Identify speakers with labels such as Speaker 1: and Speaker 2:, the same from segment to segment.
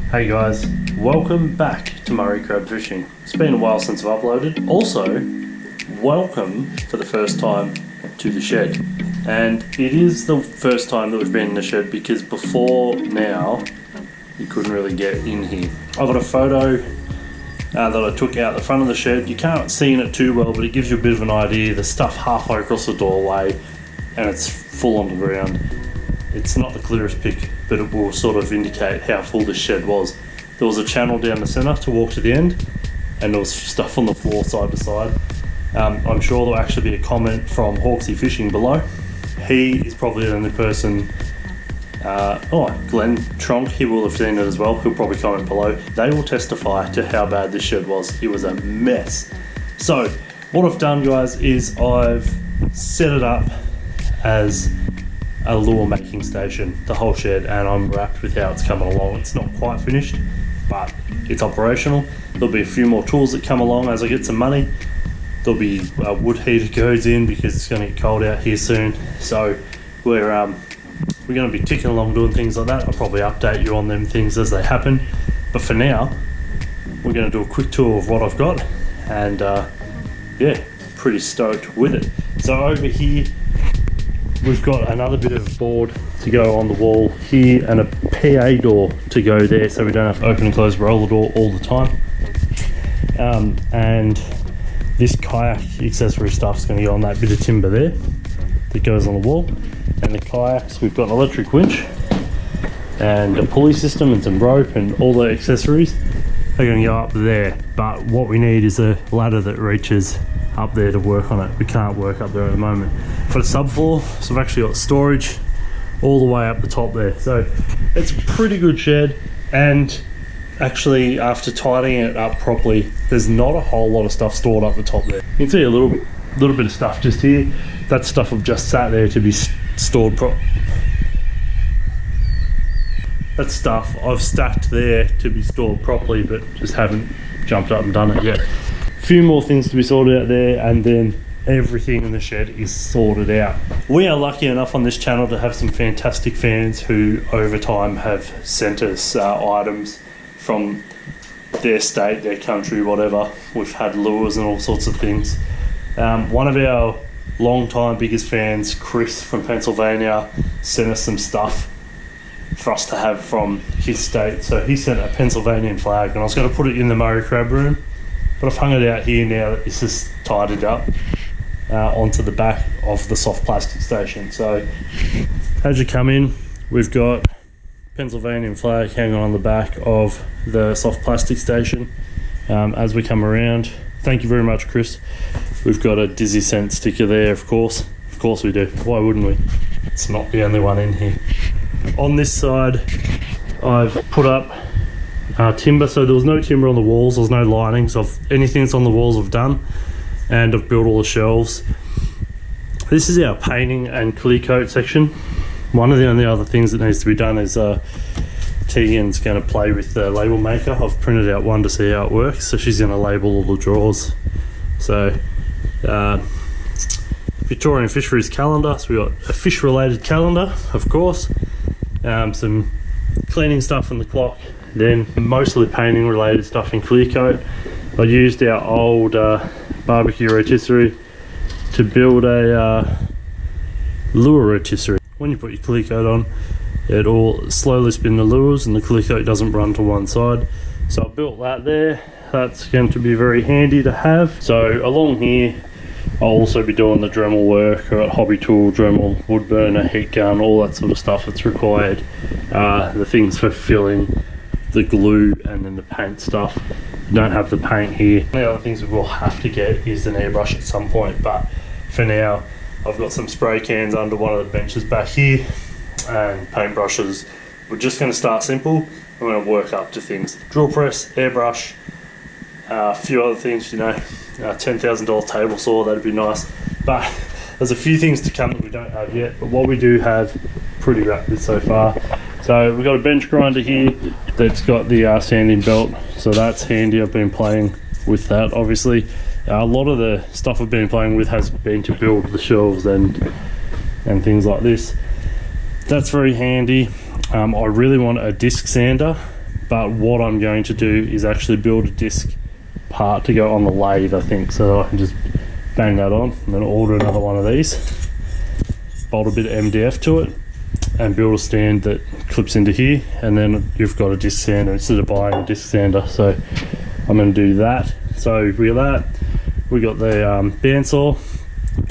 Speaker 1: Hey guys, welcome back to Murray Crabb Fishing. It's been a while since I've uploaded. Also, welcome for the first time to the shed. And it is the first time that we've been in the shed because before now, you couldn't really get in here. I've got a photo that I took out the front of the shed. You can't see in it too well, but it gives you a bit of an idea. There's stuff halfway across the doorway and it's full on the ground. It's not the clearest pic, but it will sort of indicate how full this shed was. There was a channel down the centre to walk to the end, and there was stuff on the floor side to side. I'm sure there'll actually be a comment from Hawksy Fishing below. He is probably the only person, Glenn Tronk, he will have seen it as well. He'll probably comment below. They will testify to how bad this shed was. It was a mess. So what I've done, guys, is I've set it up as a lure making station, the whole shed, and I'm wrapped with how it's coming along. It's not quite finished, but it's operational. There'll be a few more tools that come along as I get some money. There'll be a wood heater goes in because it's going to get cold out here soon. So we're going to be ticking along doing things like that. I'll probably update you on them things as they happen. But for now, we're going to do a quick tour of what I've got, and yeah, pretty stoked with it. So over here, we've got another bit of board to go on the wall here and a PA door to go there, so we don't have to open and close roller door all the time. And this kayak accessory stuff is going to go on that bit of timber there that goes on the wall. And the kayaks, we've got an electric winch and a pulley system and some rope, and all the accessories are going to go up there. But what we need is a ladder that reaches up there to work on it. We can't work up there at the moment. For the subfloor, so I've actually got storage all the way up the top there. So it's a pretty good shed, and actually after tidying it up properly, there's not a whole lot of stuff stored up the top there. You can see a little bit of stuff just here. That stuff have just sat there to be stored that stuff I've stacked there to be stored properly, but just haven't jumped up and done it yet. A few more things to be sorted out there, and then everything in the shed is sorted out. We are lucky enough on this channel to have some fantastic fans who over time have sent us items from their state, their country, whatever. We've had lures and all sorts of things. One of our long-time biggest fans, Chris from Pennsylvania, sent us some stuff for us to have from his state. So he sent a Pennsylvanian flag, and I was going to put it in the Murray Crabb room, but I've hung it out here now that this is tidied up onto the back of the soft plastic station. So as you come in, we've got Pennsylvanian flag hanging on the back of the soft plastic station. As we come around, thank you very much, Chris. We've got a Dizzy Scent sticker there, of course we do. Why wouldn't we? It's not the only one in here. On this side, I've put up timber, so there was no timber on the walls, there's no linings of anything that's on the walls I've done, and I've built all the shelves. This is our painting and clear coat section. One of the only other things that needs to be done is Tegan's going to play with the label maker. I've printed out one to see how it works, so she's going to label all the drawers. So Victorian Fisheries calendar, so we've got a fish related calendar, of course, some cleaning stuff in the clock, then mostly painting related stuff in clear coat. I used our old barbecue rotisserie to build a lure rotisserie. When you put your clear coat on, it'll slowly spin the lures and the clear coat doesn't run to one side. So I built that there. That's going to be very handy to have. So along here, I'll also be doing the Dremel work. I've got hobby tool, Dremel, wood burner, heat gun, all that sort of stuff that's required. The things for filling the glue and then the paint stuff. Don't have the paint here. The other things we will have to get is an airbrush at some point, but for now I've got some spray cans under one of the benches back here and paintbrushes. We're just going to start simple. I'm going to work up to things. Drill press, airbrush, a few other things, you know, $10,000 table saw, that'd be nice. But there's a few things to come that we don't have yet, but what we do have, pretty rapid so far. So we've got a bench grinder here that's got the sanding belt, so that's handy. I've been playing with that, obviously. A lot of the stuff I've been playing with has been to build the shelves and things like this. That's very handy. I really want a disc sander, but what I'm going to do is actually build a disc part to go on the lathe, I think, so I can just bang that on. I'm going to order another one of these, bolt a bit of MDF to it, and build a stand that clips into here, and then you've got a disc sander instead of buying a disc sander. So I'm going to do that. So we got that. We got the bandsaw,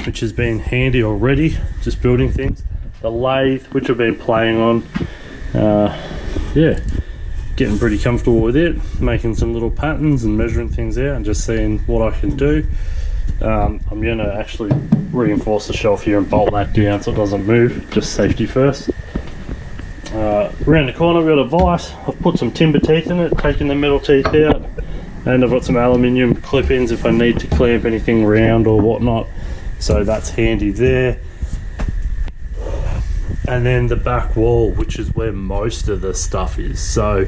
Speaker 1: which has been handy already, just building things. The lathe, which I've been playing on. Yeah, getting pretty comfortable with it, making some little patterns and measuring things out and just seeing what I can do. I'm going to actually reinforce the shelf here and bolt that down so it doesn't move, just safety first. Around the corner we've got a vise. I've put some timber teeth in it, taking the metal teeth out, and I've got some aluminium clip-ins if I need to clamp anything round or whatnot, so that's handy there. And then the back wall, which is where most of the stuff is. So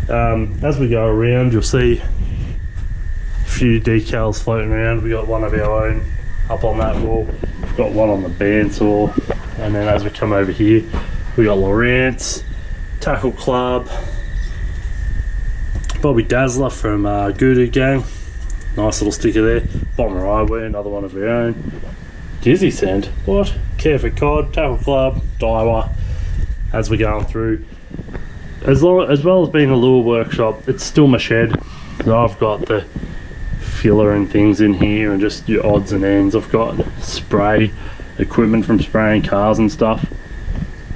Speaker 1: as we go around, you'll see a few decals floating around. We got one of our own up on that wall. We've got one on the bandsaw, and then as we come over here, we got Lawrence, Tackle Club, Bobby Dazzler from Guru Gang, nice little sticker there. Bomber Eyewear, another one of our own. Dizzy Sand, what? Care for Cod, Tackle Club, Daiwa. As we're going through, as well as being a lure workshop, it's still my shed. So I've got the filler and things in here, and just your odds and ends. I've got spray equipment from spraying cars and stuff.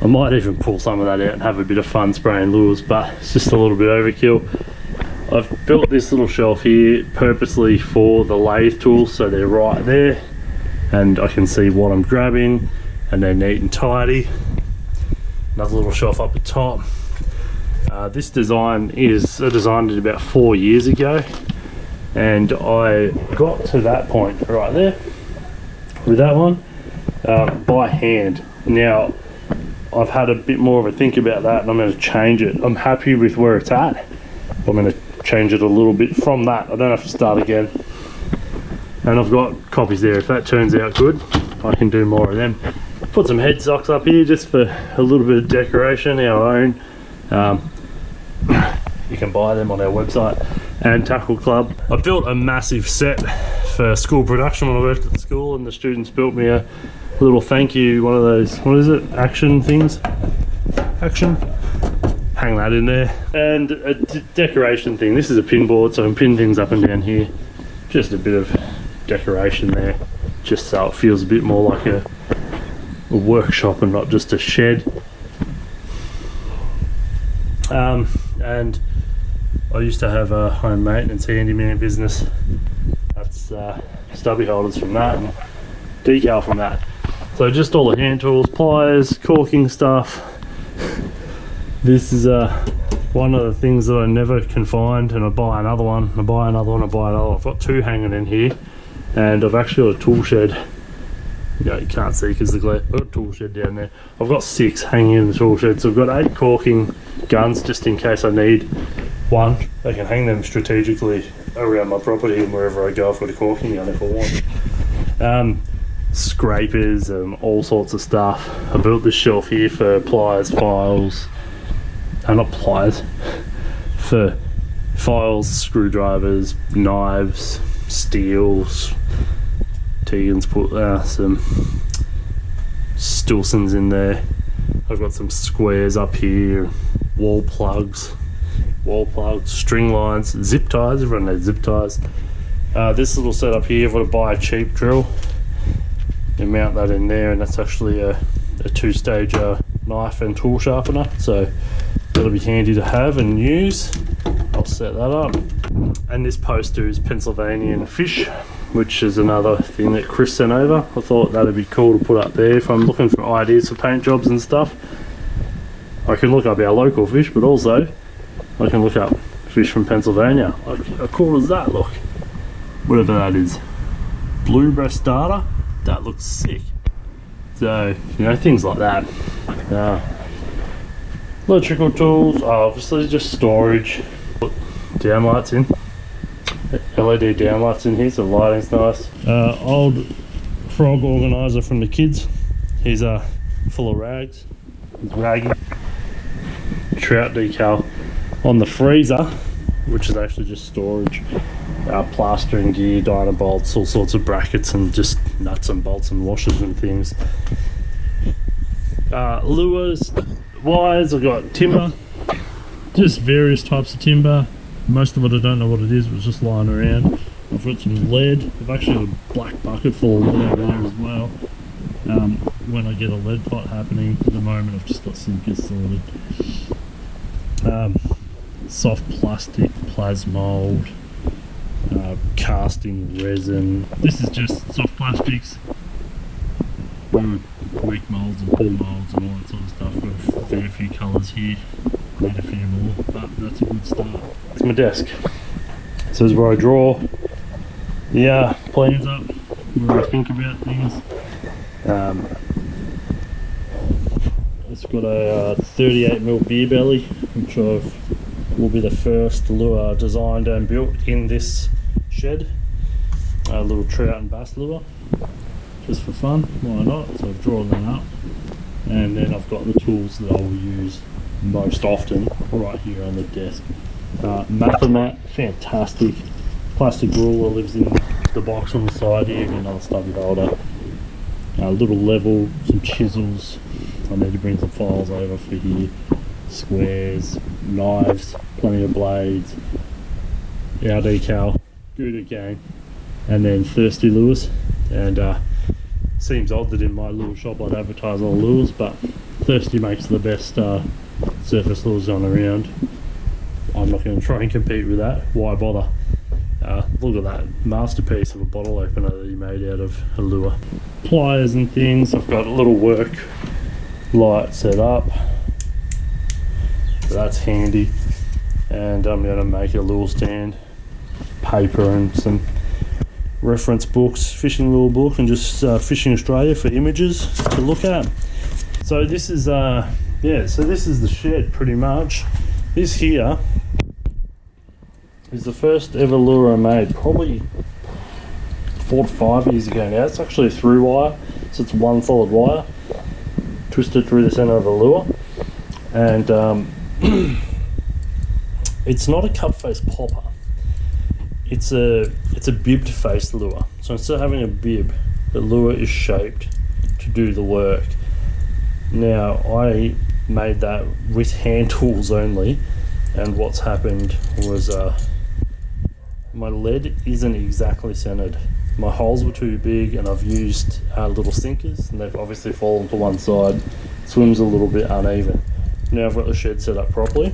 Speaker 1: I might even pull some of that out and have a bit of fun spraying lures, but it's just a little bit overkill. I've built this little shelf here purposely for the lathe tools, so they're right there and I can see what I'm grabbing, and they're neat and tidy. Another little shelf up the top. This design is a design I did about 4 years ago, and I got to that point right there with that one by hand. Now I've had a bit more of a think about that, and I'm going to change it. I'm happy with where it's at, but I'm going to change it a little bit from that. I don't have to start again. And I've got copies there. If that turns out good, I can do more of them. Put some head socks up here just for a little bit of decoration, our own. You can buy them on our website. And Tackle Club. I built a massive set for school production when I worked at the school, and the students built me a little thank you, one of those, what is it, action things? Action? Hang that in there. And a decoration thing. This is a pin board, so I can pin things up and down here. Just a bit of decoration there, just so it feels a bit more like a workshop and not just a shed. And I used to have a home maintenance handyman business. That's stubby holders from that and decal from that. So just all the hand tools, pliers, caulking stuff. This is one of the things that I never can find, and I buy another one, I buy another one, I buy another one. I've got two hanging in here, and I've actually got a tool shed. You can't see because the glare. I've got a tool shed down there. I've got 6 hanging in the tool shed, so I've got 8 caulking guns just in case I need one. I can hang them strategically around my property and wherever I go. I've got a caulking gun if I want. Scrapers and all sorts of stuff. I built this shelf here for pliers, files. Not pliers, for files, screwdrivers, knives, steels. Tegan's put some Stilsons in there. I've got some squares up here, wall plugs, string lines, zip ties. Everyone knows zip ties. This little setup here, if I buy a cheap drill, you mount that in there, and that's actually a 2-stage knife and tool sharpener. So that'll be handy to have and use. I'll set that up. And this poster is Pennsylvanian fish, which is another thing that Chris sent over. I thought that'd be cool to put up there if I'm looking for ideas for paint jobs and stuff. I can look up our local fish, but also I can look up fish from Pennsylvania. How cool does that look? Whatever that is. Blue breast darter? That looks sick. So, you know, things like that. Electrical tools, obviously just storage. Put downlights in. LED downlights in here, so lighting's nice. Old frog organizer from the kids. He's full of rags. He's raggy. Trout decal. On the freezer, which is actually just storage, plastering gear, dyno bolts, all sorts of brackets, and just nuts and bolts and washers and things. Lures, wires, I've got timber, just various types of timber. Most of it I don't know what it is, but it's just lying around. I've got some lead. I've actually got a black bucket full of lead over there as well. When I get a lead pot happening, at the moment I've just got sinkers sorted. Soft plastic, plasmold, casting resin. This is just soft plastics. Weak moulds and pull moulds and all that sort of stuff. Got very few colours here. Need a few more, but that's a good start. It's my desk. So this is where I draw the plans up, where I think about things. It's got a 38mm beer belly, which will be the first lure designed and built in this shed. A little trout and bass lure, just for fun, why not? So I've drawn that up, and then I've got the tools that I will use most often right here on the desk. Mat, fantastic. Plastic ruler lives in the box on the side here, and another stubby holder. A little level, some chisels. I need to bring some files over for here. Squares, knives, plenty of blades. Our decal, good again. And then thirsty lures. And seems odd that in my lure shop I'd advertise all lures, but thirsty makes the best surface lures on around. I'm not going to try and compete with that. Why bother? Look at that masterpiece of a bottle opener that he made out of a lure. Pliers and things. I've got a little work light set up, so that's handy. And I'm going to make a lure stand, paper and some reference books, fishing lure book, and just Fishing Australia for images to look at. So this is so this is the shed pretty much. This here is the first ever lure I made, probably 4 to 5 years ago now. It's actually a through wire, so it's one solid wire twisted through the center of the lure, and it's not a cup face popper. It's a bibbed face lure. So instead of having a bib, the lure is shaped to do the work. Now I made that with hand tools only, and what's happened was my lead isn't exactly centered. My holes were too big, and I've used little sinkers, and they've obviously fallen to one side. Swims a little bit uneven. Now I've got the shed set up properly.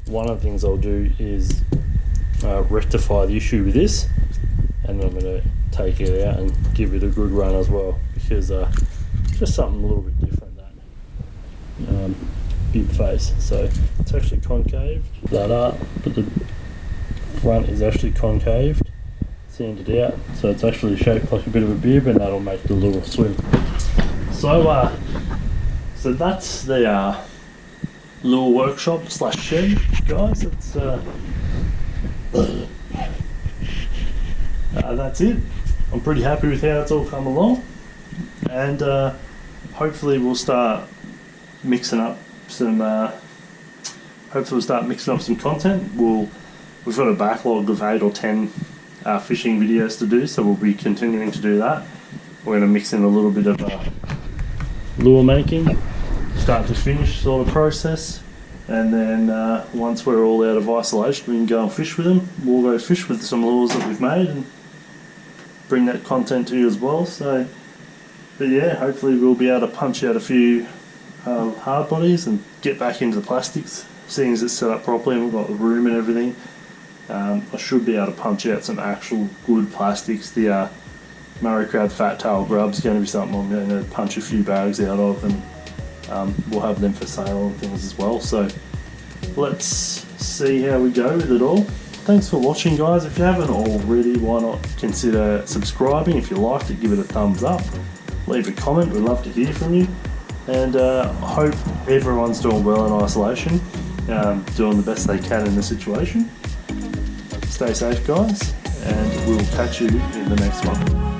Speaker 1: One of the things I'll do is rectify the issue with this, and then I'm going to take it out and give it a good run as well, because just something a little bit different, that bib face. So it's actually concaved, that up, but the front is actually concaved, sanded out, so it's actually shaped like a bit of a bib, and that'll make the lure swim. So so that's the lure workshop slash shed, guys. It's that's it. I'm pretty happy with how it's all come along, and hopefully we'll start mixing up some content. We've got a backlog of 8 or 10 fishing videos to do, so we'll be continuing to do that. We're going to mix in a little bit of lure making, start to finish sort of process, and then once we're all out of isolation, we can go and fish with them. We'll go fish with some lures that we've made and bring that content to you as well. So, but yeah, hopefully we'll be able to punch out a few hard bodies and get back into the plastics, seeing as it's set up properly and we've got the room and everything. I should be able to punch out some actual good plastics. The Murray Crabb fat tail grub's going to be something I'm going to punch a few bags out of, and we'll have them for sale and things as well. So let's see how we go with it all. Thanks for watching, guys. If you haven't already, why not consider subscribing? If you liked it, give it a thumbs up, leave a comment, we'd love to hear from you. And I hope everyone's doing well in isolation, doing the best they can in the situation. Stay safe, guys, and we'll catch you in the next one.